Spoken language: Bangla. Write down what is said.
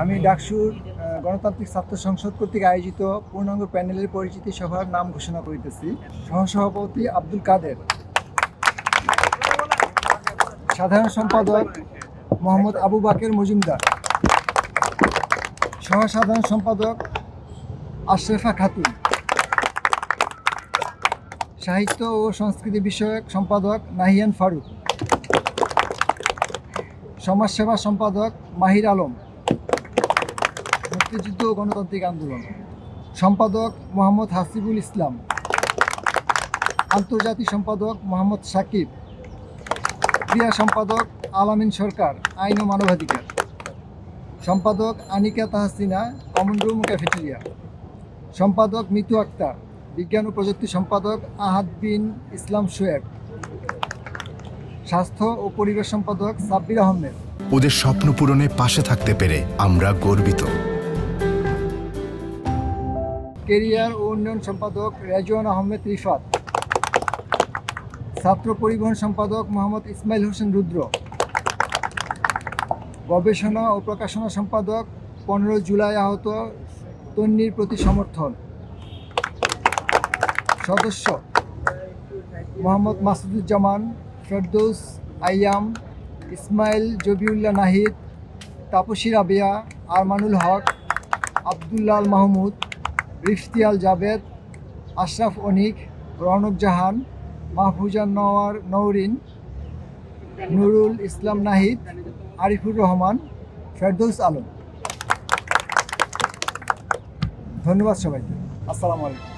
আমি ডাকসুর গণতান্ত্রিক ছাত্র সংসদ কর্তৃক আয়োজিত পূর্ণাঙ্গ প্যানেলের পরিচিতি সভার নাম ঘোষণা করিতেছি। সহসভাপতি আব্দুল কাদের, সাধারণ সম্পাদক মোহাম্মদ আবু বাকের মজুমদার, সহসাধারণ সম্পাদক আশরাফা খাতুন, সাহিত্য ও সংস্কৃতি বিষয়ক সম্পাদক নাহিয়ান ফারুক, সমাজসেবা সম্পাদক মাহির আলম, মুক্তিযুদ্ধ ও গণতান্ত্রিক আন্দোলন সম্পাদক মোহাম্মদ হাসিবুল ইসলাম, আন্তর্জাতিক সম্পাদক মোহাম্মদ সাকিব, ক্রিয়া সম্পাদক আলামিন সরকার, আইন ও মানবাধিকার সম্পাদক Anika Tahsina, common room cafeteria সম্পাদক মিতু আক্তার, বিজ্ঞান ও প্রযুক্তি সম্পাদক আহাদ বিন ইসলাম শোয়েব, স্বাস্থ্য ও পরিবেশ সম্পাদক সাব্বির আহমেদ। ওদের স্বপ্ন পূরণে পাশে থাকতে পেরে আমরা গর্বিত। কেরিয়ার ও উন্নয়ন সম্পাদক রেজওয়ান আহমেদ রিফাত, ছাত্র পরিবহন সম্পাদক মোহাম্মদ ইসমাইল হোসেন রুদ্র, গবেষণা ও প্রকাশনা সম্পাদক 15 জুলাই আহত তন্নির প্রতি সমর্থন, সদস্য মোহাম্মদ মাসুদুজ্জামান, ফেরদৌস আইয়াম, ইসমাইল জবিউল্লাহ নাহিদ, তাপসী রাবেয়া, আরমানুল হক, আবদুল্লাহ আল মাহমুদ, রিফতিয়াল জাবেদ, আশরাফ অনিক, রৌনক জাহান, মাহফুজান নওরিন, নুরুল ইসলাম নাহিদ, আরিফুর রহমান, ফেরদৌস আলম। ধন্যবাদ সবাইকে। আসসালামু আলাইকুম।